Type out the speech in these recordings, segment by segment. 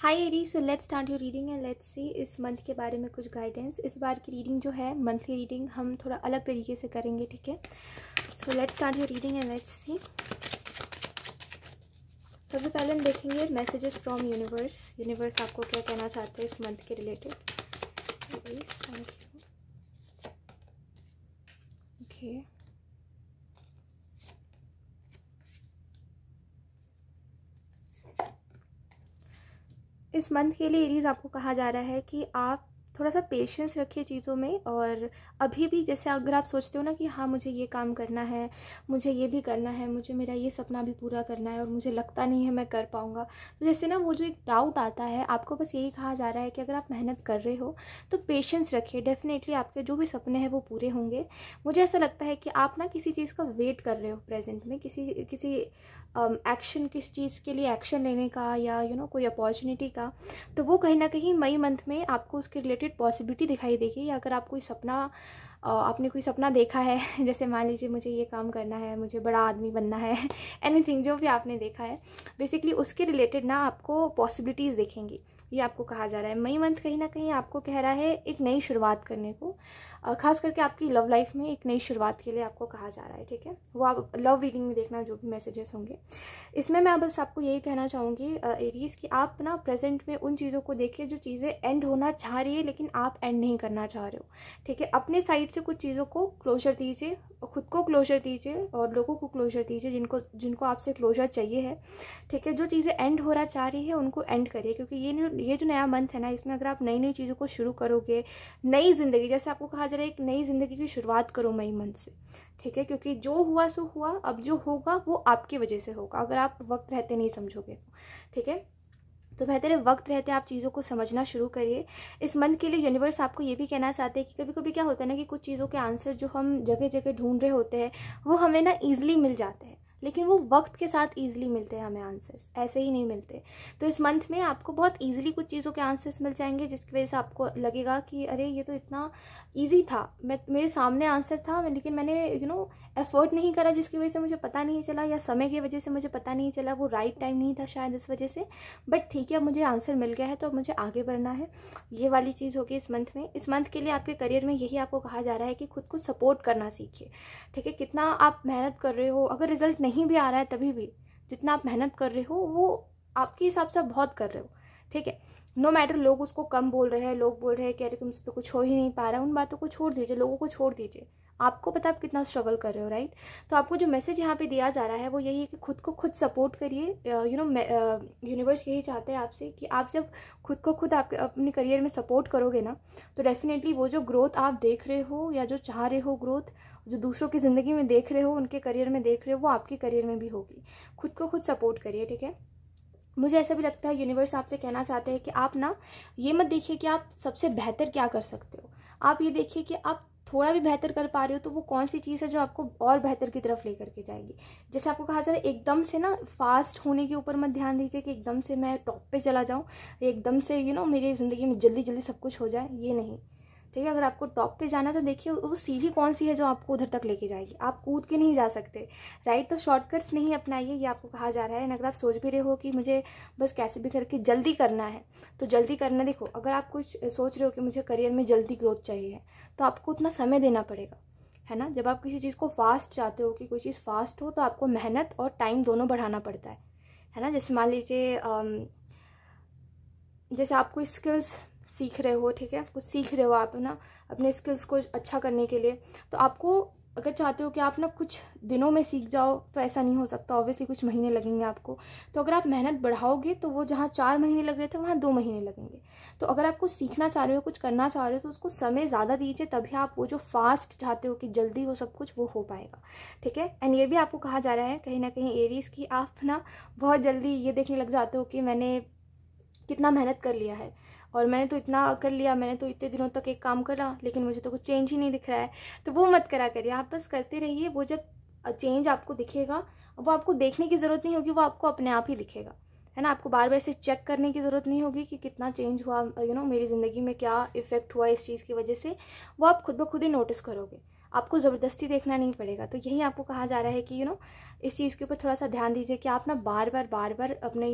Hi Aries, so let's start your reading and let's see इस month के बारे में कुछ गाइडेंस। इस बार की रीडिंग जो है मंथली रीडिंग हम थोड़ा अलग तरीके से करेंगे, ठीक है। सो let's start your reading and let's सी। सबसे पहले हम देखेंगे मैसेजेस फ्रॉम यूनिवर्स। यूनिवर्स आपको क्या कहना चाहते हैं इस मंथ के रिलेटेड। Thank you. ओके, इस मंथ के लिए एरीज आपको कहा जा रहा है कि आप थोड़ा सा पेशेंस रखिए चीज़ों में। और अभी भी जैसे अगर आप सोचते हो ना कि हाँ मुझे ये काम करना है, मुझे ये भी करना है, मुझे मेरा ये सपना भी पूरा करना है और मुझे लगता नहीं है मैं कर पाऊँगा, तो जैसे ना वो जो एक डाउट आता है, आपको बस यही कहा जा रहा है कि अगर आप मेहनत कर रहे हो तो पेशेंस रखिए। डेफिनेटली आपके जो भी सपने हैं वो पूरे होंगे। मुझे ऐसा लगता है कि आप ना किसी चीज़ का वेट कर रहे हो प्रेजेंट में, किसी एक्शन, किसी चीज़ के लिए एक्शन लेने का या कोई अपॉर्चुनिटी का। तो वो कहीं ना कहीं मई मंथ में आपको उसके रिलेटेड पॉसिबिलिटी दिखाई देगी। या अगर आप कोई सपना आपने कोई सपना देखा है जैसे मान लीजिए मुझे ये काम करना है, मुझे बड़ा आदमी बनना है एनीथिंग जो भी आपने देखा है, बेसिकली उसके रिलेटेड ना आपको पॉसिबिलिटीज़ दिखेंगी। ये आपको कहा जा रहा है। मई मंथ कहीं ना कहीं आपको कह रहा है एक नई शुरुआत करने को, खास करके आपकी लव लाइफ में एक नई शुरुआत के लिए आपको कहा जा रहा है, ठीक है। वो आप लव रीडिंग में देखना जो भी मैसेजेस होंगे। इसमें मैं बस आपको यही कहना चाहूँगी एरीज कि आप ना प्रेजेंट में उन चीज़ों को देखिए जो चीज़ें एंड होना चाह रही है लेकिन आप एंड नहीं करना चाह रहे हो, ठीक है। अपने साइड से कुछ चीज़ों को क्लोजर दीजिए, खुद को क्लोजर दीजिए और लोगों को क्लोजर दीजिए जिनको आपसे क्लोजर चाहिए है, ठीक है। जो चीज़ें एंड हो रहा चाह रही है उनको एंड करिए, क्योंकि ये जो नया मंथ है ना, इसमें अगर आप नई नई चीज़ों को शुरू करोगे, नई ज़िंदगी, जैसे आपको कहा जा रहा है एक नई ज़िंदगी की शुरुआत करो मई मंथ से, ठीक है। क्योंकि जो हुआ सो हुआ, अब जो होगा वो आपकी वजह से होगा अगर आप वक्त रहते नहीं समझोगे, ठीक है। तो बेहतर है वक्त रहते आप चीज़ों को समझना शुरू करिए। इस मंथ के लिए यूनिवर्स आपको ये भी कहना चाहते हैं कि कभी कभी क्या होता है ना कि कुछ चीज़ों के आंसर जो हम जगह जगह ढूंढ रहे होते हैं वो हमें ना ईजिली मिल जाते हैं, लेकिन वो वक्त के साथ ईजिली मिलते हैं हमें आंसर्स, ऐसे ही नहीं मिलते। तो इस मंथ में आपको बहुत ईजिली कुछ चीज़ों के आंसर्स मिल जाएंगे जिसकी वजह से आपको लगेगा कि अरे ये तो इतना ईजी था, मेरे सामने आंसर था लेकिन मैंने एफर्ट नहीं करा, जिसकी वजह से मुझे पता नहीं चला, या समय की वजह से मुझे पता नहीं चला, वो राइट टाइम नहीं था शायद इस वजह से। बट ठीक है, अब मुझे आंसर मिल गया है तो अब मुझे आगे बढ़ना है। ये वाली चीज़ होगी इस मंथ में। इस मंथ के लिए आपके करियर में यही आपको कहा जा रहा है कि खुद को सपोर्ट करना सीखिए, ठीक है। कितना आप मेहनत कर रहे हो, अगर रिजल्ट नहीं भी आ रहा है तभी भी जितना आप मेहनत कर रहे हो वो आपके हिसाब से आप बहुत कर रहे हो, ठीक है। नो मैटर लोग उसको कम बोल रहे हैं, लोग बोल रहे हैं कि अरे तुमसे तो कुछ हो ही नहीं पा रहा, उन बातों को छोड़ दीजिए, लोगों को छोड़ दीजिए। आपको पता आप कितना स्ट्रगल कर रहे हो, राइट। तो आपको जो मैसेज यहाँ पे दिया जा रहा है वो यही है कि खुद को खुद सपोर्ट करिए। यूनिवर्स यही चाहते हैं आपसे कि आप जब खुद को खुद आप अपने करियर में सपोर्ट करोगे ना, तो डेफिनेटली वो जो ग्रोथ आप देख रहे हो या जो चाह रहे हो ग्रोथ, जो दूसरों की ज़िंदगी में देख रहे हो, उनके करियर में देख रहे हो, वो आपके करियर में भी होगी। खुद को खुद सपोर्ट करिए, ठीक है। मुझे ऐसा भी लगता है यूनिवर्स आपसे कहना चाहते हैं कि आप ना ये मत देखिए कि आप सबसे बेहतर क्या कर सकते हो, आप ये देखिए कि आप थोड़ा भी बेहतर कर पा रहे हो तो वो कौन सी चीज़ है जो आपको और बेहतर की तरफ लेकर के जाएगी। जैसे आपको कहा जा रहा है एकदम से ना फास्ट होने के ऊपर मत ध्यान दीजिए कि एकदम से मैं टॉप पे चला जाऊँ, एकदम से मेरी ज़िंदगी में जल्दी जल्दी सब कुछ हो जाए, ये नहीं, ठीक है। अगर आपको टॉप पे जाना तो देखिए वो सीढ़ी कौन सी है जो आपको उधर तक लेके जाएगी, आप कूद के नहीं जा सकते, राइट। तो शॉर्टकट्स नहीं अपनाइए, ये आपको कहा जा रहा है। अगर आप सोच भी रहे हो कि मुझे बस कैसे भी करके जल्दी करना है, तो जल्दी करना, देखो अगर आप कुछ सोच रहे हो कि मुझे करियर में जल्दी ग्रोथ चाहिए तो आपको उतना समय देना पड़ेगा, है ना। जब आप किसी चीज़ को फास्ट चाहते हो कि कोई चीज़ फास्ट हो तो आपको मेहनत और टाइम दोनों बढ़ाना पड़ता है ना। जैसे मान लीजिए जैसे आप कोई स्किल्स सीख रहे हो, ठीक है, कुछ सीख रहे हो आप ना अपने स्किल्स को अच्छा करने के लिए, तो आपको अगर चाहते हो कि आप ना कुछ दिनों में सीख जाओ तो ऐसा नहीं हो सकता, ऑब्वियसली कुछ महीने लगेंगे आपको। तो अगर आप मेहनत बढ़ाओगे तो वो जहाँ 4 महीने लग रहे थे वहाँ 2 महीने लगेंगे। तो अगर आप कुछ सीखना चाह रहे हो, कुछ करना चाह रहे हो, तो उसको समय ज़्यादा दीजिए, तभी आप वो जो फास्ट चाहते हो कि जल्दी हो सब कुछ, वो हो पाएगा, ठीक है। एंड ये भी आपको कहा जा रहा है कहीं ना कहीं एरीज की आप ना बहुत जल्दी ये देखने लग जाते हो कि मैंने कितना मेहनत कर लिया है और मैंने तो इतना कर लिया, मैंने तो इतने दिनों तक एक काम करा लेकिन मुझे तो कुछ चेंज ही नहीं दिख रहा है। तो वो मत करा करिए, आप बस करते रहिए। वो जब चेंज आपको दिखेगा, वो आपको देखने की ज़रूरत नहीं होगी, वो आपको अपने आप ही दिखेगा, है ना। आपको बार बार से चेक करने की ज़रूरत नहीं होगी कि कितना चेंज हुआ, मेरी ज़िंदगी में क्या इफ़ेक्ट हुआ इस चीज़ की वजह से, वो आप खुद ब खुद ही नोटिस करोगे, आपको ज़बरदस्ती देखना नहीं पड़ेगा। तो यही आपको कहा जा रहा है कि इस चीज़ के ऊपर थोड़ा सा ध्यान दीजिए कि आप ना बार बार अपने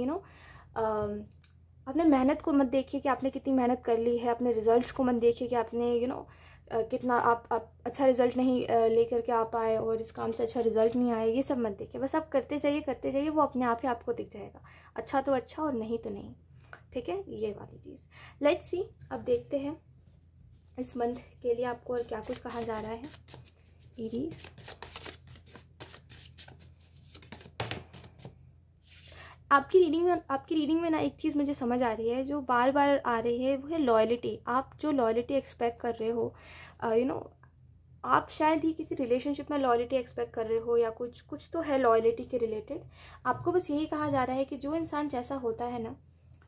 अपने मेहनत को मत देखिए कि आपने कितनी मेहनत कर ली है, अपने रिजल्ट्स को मत देखिए कि आपने कितना आप अच्छा रिजल्ट नहीं लेकर के आ पाए और इस काम से अच्छा रिजल्ट नहीं आया, ये सब मत देखिए। बस आप करते जाइए, वो अपने आप ही आपको दिख जाएगा। अच्छा तो अच्छा और नहीं तो नहीं, ठीक है, ये वाली चीज़। लेट्स सी, अब देखते हैं इस मंथ के लिए आपको और क्या कुछ कहा जा रहा है। एरीज, आपकी रीडिंग में ना एक चीज़ मुझे समझ आ रही है, जो बार बार आ रही है, वो है लॉयल्टी। आप जो लॉयल्टी एक्सपेक्ट कर रहे हो, आप शायद ही किसी रिलेशनशिप में लॉयल्टी एक्सपेक्ट कर रहे हो, या कुछ तो है लॉयल्टी के रिलेटेड। आपको बस यही कहा जा रहा है कि जो इंसान जैसा होता है ना,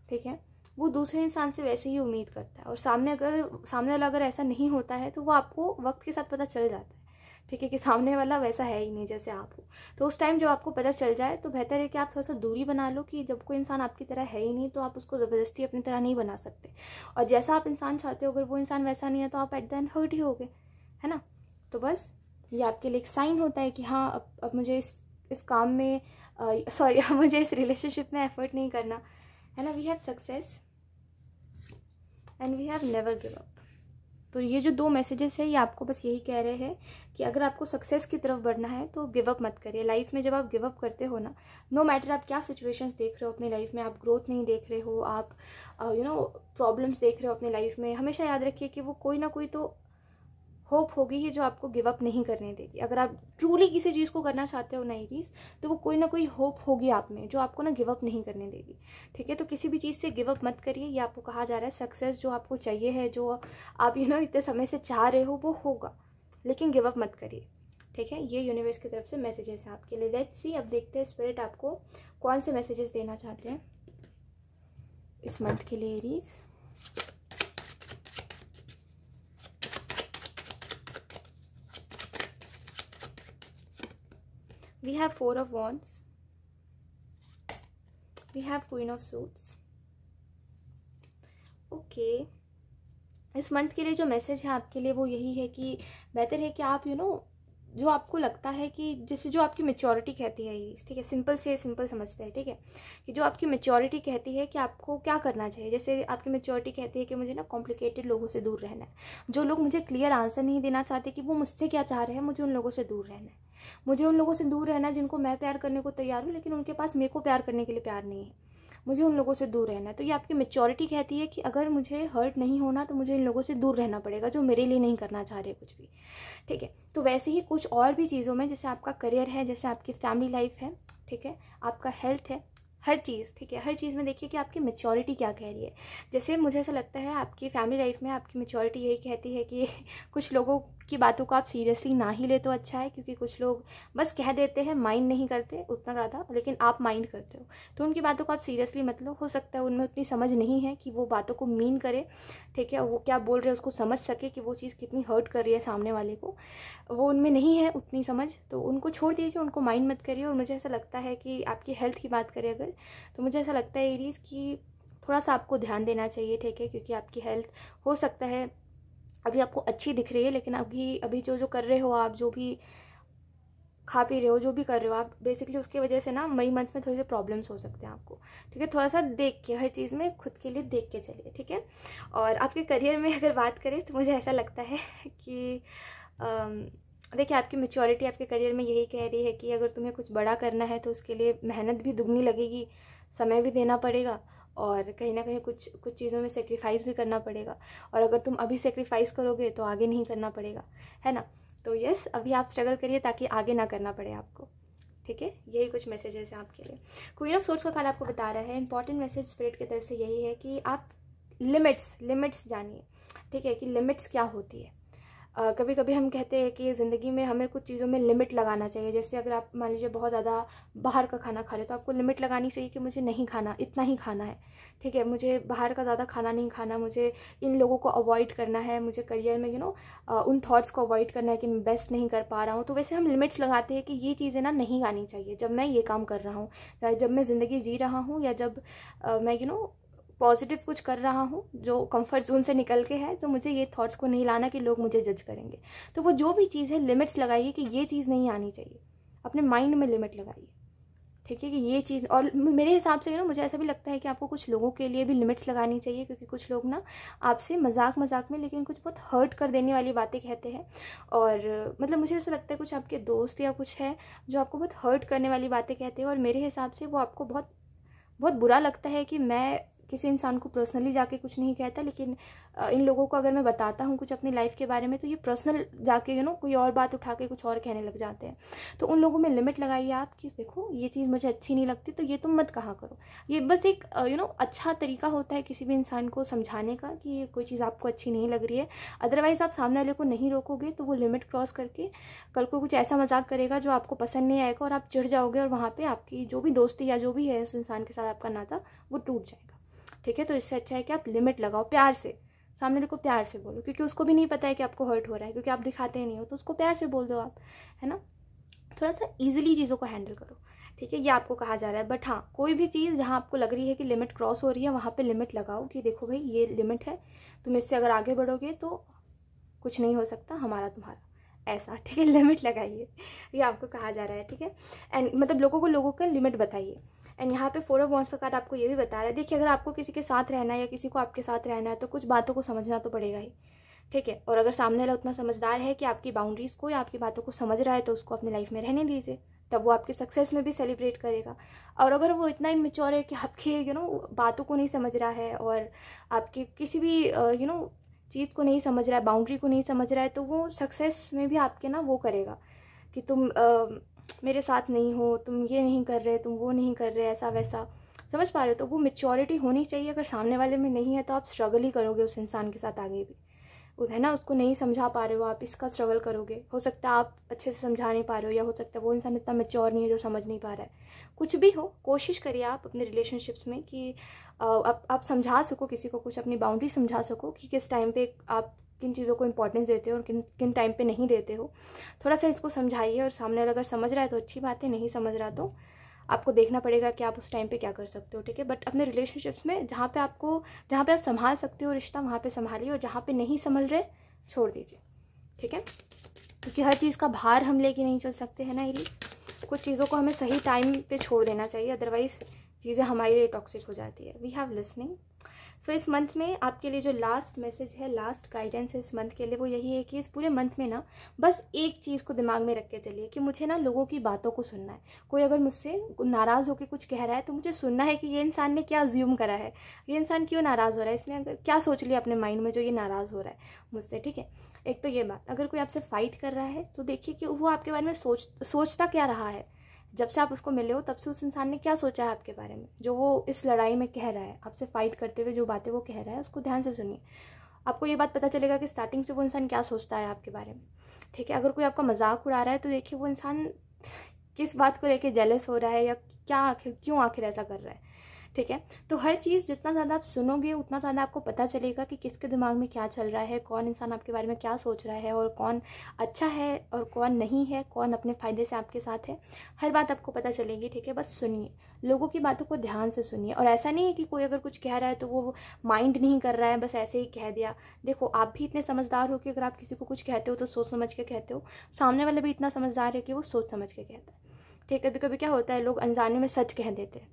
ठीक है, वो दूसरे इंसान से वैसे ही उम्मीद करता है, और सामने वाला अगर ऐसा नहीं होता है तो वो आपको वक्त के साथ पता चल जाता है, ठीक है, कि सामने वाला वैसा है ही नहीं जैसे आप हो। तो उस टाइम जब आपको पता चल जाए तो बेहतर है कि आप थोड़ा सा दूरी बना लो, कि जब कोई इंसान आपकी तरह है ही नहीं तो आप उसको ज़बरदस्ती अपनी तरह नहीं बना सकते। और जैसा आप इंसान चाहते हो, अगर वो इंसान वैसा नहीं है तो आप एट द एंड हर्ट ही होगे, है ना। तो बस ये आपके लिए एक साइन होता है कि हाँ, अब मुझे इस काम में सॉरी मुझे इस रिलेशनशिप में एफर्ट नहीं करना, है ना। We have success and we have never give up. तो ये जो 2 मैसेजेस है, ये आपको बस यही कह रहे हैं कि अगर आपको सक्सेस की तरफ बढ़ना है तो गिव अप मत करिए। लाइफ में जब आप गिव अप करते हो ना, नो मैटर आप क्या सिचुएशंस देख रहे हो अपनी लाइफ में, आप ग्रोथ नहीं देख रहे हो, आप प्रॉब्लम्स देख रहे हो अपनी लाइफ में, हमेशा याद रखिए कि वो कोई ना कोई तो होप होगी ही जो आपको गिव अप नहीं करने देगी। अगर आप ट्रूली किसी चीज़ को करना चाहते हो ना एरीज, तो वो कोई ना कोई होप होगी आप में जो आपको ना गिव अप नहीं करने देगी, ठीक है। तो किसी भी चीज़ से गिव अप मत करिए, ये आपको कहा जा रहा है। सक्सेस जो आपको चाहिए है, जो आप इतने समय से चाह रहे हो, वो होगा, लेकिन गिव अप मत करिए, ठीक है। ये यूनिवर्स की तरफ से मैसेजेस हैं आपके लिए। लेट्स सी, अब देखते हैं स्पिरिट आपको कौन से मैसेजेस देना चाहते हैं इस मंथ के लिए Aries. We have 4 of Wands. We have Queen of Swords. Okay, इस मंथ के लिए जो मैसेज है आपके लिए वो यही है कि बेहतर है कि आप जो आपको लगता है कि जैसे जो आपकी मेच्योरिटी कहती है, ठीक है, सिंपल से सिंपल समझते हैं, ठीक है, कि जो आपकी मेच्योरिटी कहती है कि आपको क्या करना चाहिए। जैसे आपकी मेच्योरिटी कहती है कि मुझे ना कॉम्प्लिकेटेड लोगों से दूर रहना है, जो लोग मुझे क्लियर आंसर नहीं देना चाहते कि वो मुझसे क्या चाह रहे हैं, मुझे उन लोगों से दूर रहना है। मुझे उन लोगों से दूर रहना है जिनको मैं प्यार करने को तैयार हूँ, लेकिन उनके पास मेरे को प्यार करने के लिए प्यार नहीं है, मुझे उन लोगों से दूर रहना है। तो ये आपकी मेच्योरिटी कहती है कि अगर मुझे हर्ट नहीं होना तो मुझे इन लोगों से दूर रहना पड़ेगा जो मेरे लिए नहीं करना चाह रहे कुछ भी, ठीक है। तो वैसे ही कुछ और भी चीज़ों में, जैसे आपका करियर है, जैसे आपकी फैमिली लाइफ है, ठीक है, आपका हेल्थ है, हर चीज़, ठीक है, हर चीज़ में देखिए कि आपकी मेच्योरिटी क्या कह रही है। जैसे मुझे ऐसा लगता है आपकी फैमिली लाइफ में आपकी मेच्योरिटी यही कहती है कि कुछ लोगों की बातों को आप सीरियसली ना ही ले तो अच्छा है, क्योंकि कुछ लोग बस कह देते हैं, माइंड नहीं करते उतना ज़्यादा, लेकिन आप माइंड करते हो, तो उनकी बातों को आप सीरियसली मत लो। हो सकता है उनमें उतनी समझ नहीं है कि वो बातों को मीन करे, ठीक है, वो क्या बोल रहे हैं उसको समझ सके कि वो चीज़ कितनी हर्ट कर रही है सामने वाले को, वो उनमें नहीं है उतनी समझ, तो उनको छोड़ दीजिए, उनको माइंड मत करिए। और मुझे ऐसा लगता है कि आपकी हेल्थ की बात करें अगर, तो मुझे ऐसा लगता है एरीज कि थोड़ा सा आपको ध्यान देना चाहिए, ठीक है, क्योंकि आपकी हेल्थ हो सकता है अभी आपको अच्छी दिख रही है, लेकिन अभी जो कर रहे हो आप, जो भी खा पी रहे हो, जो भी कर रहे हो आप, बेसिकली उसकी वजह से ना मई मंथ में थोड़े से प्रॉब्लम्स हो सकते हैं आपको, ठीक है। थोड़ा सा देख के, हर चीज़ में खुद के लिए देख के चलिए, ठीक है। और आपके करियर में अगर बात करें तो मुझे ऐसा लगता है कि देखिए आपकी मैच्योरिटी आपके करियर में यही कह रही है कि अगर तुम्हें कुछ बड़ा करना है तो उसके लिए मेहनत भी दुगनी लगेगी, समय भी देना पड़ेगा, और कहीं ना कहीं कुछ चीज़ों में सेक्रीफाइस भी करना पड़ेगा। और अगर तुम अभी सेक्रीफाइस करोगे तो आगे नहीं करना पड़ेगा, है ना। तो यस, अभी आप स्ट्रगल करिए ताकि आगे ना करना पड़े आपको, ठीक है। यही कुछ मैसेजेस हैं आपके लिए। क्वीन ऑफ सोर्ड्स का कार्ड आपको बता रहा है, इंपॉर्टेंट मैसेज स्पिरिट की तरफ से यही है कि आप लिमिट्स जानिए, ठीक है, कि लिमिट्स क्या होती है। कभी कभी हम कहते हैं कि ज़िंदगी में हमें कुछ चीज़ों में लिमिट लगाना चाहिए। जैसे अगर आप मान लीजिए बहुत ज़्यादा बाहर का खाना खा रहे हो तो आपको लिमिट लगानी चाहिए कि मुझे नहीं खाना, इतना ही खाना है, ठीक है, मुझे बाहर का ज़्यादा खाना नहीं खाना, मुझे इन लोगों को अवॉइड करना है, मुझे करियर में उन थॉट्स को अवॉइड करना है कि मैं बेस्ट नहीं कर पा रहा हूँ। तो वैसे हम लिमिट्स लगाते हैं कि ये चीज़ें ना नहीं आनी चाहिए जब मैं ये काम कर रहा हूँ, या जब मैं ज़िंदगी जी रहा हूँ, या जब मैं पॉजिटिव कुछ कर रहा हूँ जो कंफर्ट जोन से निकल के है, तो मुझे ये थॉट्स को नहीं लाना कि लोग मुझे जज करेंगे। तो वो जो भी चीज़ है लिमिट्स लगाइए कि ये चीज़ नहीं आनी चाहिए, अपने माइंड में लिमिट लगाइए, ठीक है, कि ये चीज़। और मेरे हिसाब से ना मुझे ऐसा भी लगता है कि आपको कुछ लोगों के लिए भी लिमिट्स लगानी चाहिए, क्योंकि कुछ लोग ना आपसे मजाक में लेकिन कुछ बहुत हर्ट कर देने वाली बातें कहते हैं। और मतलब मुझे ऐसा लगता है कुछ आपके दोस्त या कुछ है जो आपको बहुत हर्ट करने वाली बातें कहते हैं, और मेरे हिसाब से वो आपको बहुत बहुत बुरा लगता है कि मैं किसी इंसान को पर्सनली जाके कुछ नहीं कहता, लेकिन इन लोगों को अगर मैं बताता हूँ कुछ अपनी लाइफ के बारे में तो ये पर्सनल जाके कोई और बात उठा के कुछ और कहने लग जाते हैं। तो उन लोगों में लिमिट लगाइए आप कि देखो ये चीज़ मुझे अच्छी नहीं लगती तो ये तुम मत कहा करो। ये बस एक अच्छा तरीका होता है किसी भी इंसान को समझाने का कि ये कोई चीज़ आपको अच्छी नहीं लग रही है। अदरवाइज़ आप सामने वाले को नहीं रोकोगे तो वो लिमिट क्रॉस करके कल को कुछ ऐसा मजाक करेगा जो आपको पसंद नहीं आएगा, और आप चिढ़ जाओगे, और वहाँ पर आपकी जो भी दोस्ती या जो भी है इस इंसान के साथ आपका नाता वो टूट जाएगा। ठीक है, तो इससे अच्छा है कि आप लिमिट लगाओ, प्यार से सामने वाले को प्यार से बोलो, क्योंकि उसको भी नहीं पता है कि आपको हर्ट हो रहा है, क्योंकि आप दिखाते नहीं हो, तो उसको प्यार से बोल दो आप, है ना। थोड़ा सा इजीली चीज़ों को हैंडल करो। ठीक है, ये आपको कहा जा रहा है। बट हाँ, कोई भी चीज़ जहाँ आपको लग रही है कि लिमिट क्रॉस हो रही है वहाँ पे लिमिट लगाओ कि देखो भाई ये लिमिट है, तुम इससे अगर आगे बढ़ोगे तो कुछ नहीं हो सकता हमारा तुम्हारा, ऐसा। ठीक है, लिमिट लगाइए, ये आपको कहा जा रहा है। ठीक है, एंड मतलब लोगों का लिमिट बताइए। एंड यहाँ पे 4 ऑफ वांड्स का कार्ड आपको ये भी बता रहा है, देखिए अगर आपको किसी के साथ रहना है या किसी को आपके साथ रहना है तो कुछ बातों को समझना तो पड़ेगा ही। ठीक है, और अगर सामने वाला उतना समझदार है कि आपकी बाउंड्रीज़ को या आपकी बातों को समझ रहा है तो उसको अपनी लाइफ में रहने दीजिए, तब वो आपकी सक्सेस में भी सेलिब्रेट करेगा। और अगर वो इतना इमेच्योर है कि आपकी बातों को नहीं समझ रहा है और आपकी किसी भी चीज़ को नहीं समझ रहा है, बाउंड्री को नहीं समझ रहा है, तो वो सक्सेस में भी आपके वो करेगा कि तुम मेरे साथ नहीं हो, तुम ये नहीं कर रहे, तुम वो नहीं कर रहे, ऐसा वैसा। समझ पा रहे हो? तो वो मैच्योरिटी होनी चाहिए। अगर सामने वाले में नहीं है तो आप स्ट्रगल ही करोगे उस इंसान के साथ आगे भी, है ना। उसको नहीं समझा पा रहे हो आप, इसका स्ट्रगल करोगे। हो सकता है आप अच्छे से समझा नहीं पा रहे हो, या हो सकता है वो इंसान इतना मैच्योर नहीं है जो समझ नहीं पा रहा है। कुछ भी हो, कोशिश करिए आप अपने रिलेशनशिप्स में कि आप समझा सको किसी को, कुछ अपनी बाउंड्री समझा सको कि किस टाइम पे आप किन चीज़ों को इंपॉर्टेंस देते हो और किन टाइम पे नहीं देते हो। थोड़ा सा इसको समझाइए, और सामने वाला अगर समझ रहा है तो अच्छी बात है, नहीं समझ रहा तो आपको देखना पड़ेगा कि आप उस टाइम पे क्या कर सकते हो। ठीक है, बट अपने रिलेशनशिप्स में जहाँ पे आप संभाल सकते हो रिश्ता, वहाँ पे संभालिए, और जहाँ पे नहीं संभल रहे छोड़ दीजिए। ठीक है, क्योंकि हर चीज़ का भार हम लेके नहीं चल सकते, है ना एरीज। कुछ चीज़ों को हमें सही टाइम पे छोड़ देना चाहिए, अदरवाइज चीज़ें हमारे लिए टॉक्सिक हो जाती है। We have listening. सो इस मंथ में आपके लिए जो लास्ट मैसेज है, लास्ट गाइडेंस है इस मंथ के लिए, वो यही है कि इस पूरे मंथ में ना बस एक चीज़ को दिमाग में रख के चलिए कि मुझे ना लोगों की बातों को सुनना है। कोई अगर मुझसे नाराज़ होकर कुछ कह रहा है तो मुझे सुनना है कि ये इंसान ने क्या अज्यूम करा है, ये इंसान क्यों नाराज़ हो रहा है, इसने अगर क्या सोच लिया अपने माइंड में जो ये नाराज़ हो रहा है मुझसे। ठीक है, एक तो ये बात। अगर कोई आपसे फाइट कर रहा है तो देखिए कि वो आपके बारे में सोचता क्या रहा है। जब से आप उसको मिले हो तब से उस इंसान ने क्या सोचा है आपके बारे में, जो वो इस लड़ाई में कह रहा है, आपसे फाइट करते हुए जो बातें वो कह रहा है उसको ध्यान से सुनिए। आपको ये बात पता चलेगा कि स्टार्टिंग से वो इंसान क्या सोचता है आपके बारे में। ठीक है, अगर कोई आपका मजाक उड़ा रहा है तो देखिए वो इंसान किस बात को लेके जेलस हो रहा है, या क्यों आखिर ऐसा कर रहा है। ठीक है, तो हर चीज़ जितना ज़्यादा आप सुनोगे उतना ज़्यादा आपको पता चलेगा कि किसके दिमाग में क्या चल रहा है, कौन इंसान आपके बारे में क्या सोच रहा है, और कौन अच्छा है और कौन नहीं है, कौन अपने फ़ायदे से आपके साथ है। हर बात आपको पता चलेगी। ठीक है, बस सुनिए, लोगों की बातों को ध्यान से सुनिए। और ऐसा नहीं है कि कोई अगर कुछ कह रहा है तो वो माइंड नहीं कर रहा है, बस ऐसे ही कह दिया। देखो, आप भी इतने समझदार हो कि अगर आप किसी को कुछ कहते हो तो सोच समझ के कहते हो, सामने वाले भी इतना समझदार है कि वो सोच समझ के कहता है। ठीक है, कभी कभी क्या होता है, लोग अनजाने में सच कह देते हैं,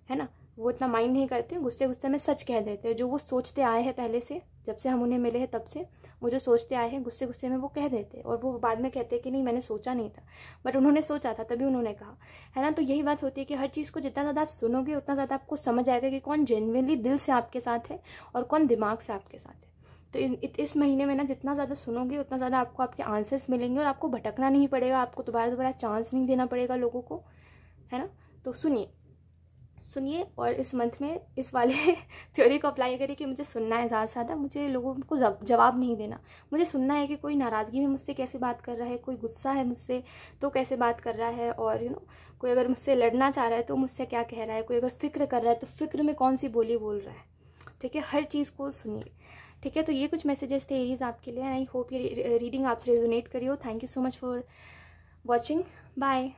है ना। वो इतना माइंड नहीं करते, गुस्से गुस्से में सच कह देते हैं। जो वो सोचते आए हैं पहले से, जब से हम उन्हें मिले हैं तब से वो जो सोचते आए हैं, गुस्से गुस्से में वो कह देते हैं, और वो बाद में कहते हैं कि नहीं मैंने सोचा नहीं था, बट उन्होंने सोचा था तभी उन्होंने कहा, है ना। तो यही बात होती है कि हर चीज़ को जितना ज़्यादा आप सुनोगे उतना ज़्यादा आपको समझ आएगा कि कौन जेन्युइनली दिल से आपके साथ है और कौन दिमाग से आपके साथ है। तो इस महीने में ना जितना ज़्यादा सुनोगे उतना ज़्यादा आपको आपके आंसर्स मिलेंगे, और आपको भटकना नहीं पड़ेगा, आपको दोबारा चांस नहीं देना पड़ेगा लोगों को, है ना। तो सुनिए और इस मंथ में इस वाले थ्योरी को अप्लाई करिए कि मुझे सुनना है ज़्यादा से ज़्यादा, मुझे लोगों को जवाब नहीं देना। मुझे सुनना है कि कोई नाराज़गी में मुझसे कैसे बात कर रहा है, कोई गुस्सा है मुझसे तो कैसे बात कर रहा है, और कोई अगर मुझसे लड़ना चाह रहा है तो मुझसे क्या कह रहा है, कोई अगर फिक्र कर रहा है तो फिक्र में कौन सी बोली बोल रहा है। ठीक है, हर चीज़ को सुनिए। ठीक है, तो ये कुछ मैसेजेस थे एरीज आपके लिए। आई होप ये रीडिंग आपसे रेजोनेट करी हो। Thank you so much for watching. Bye.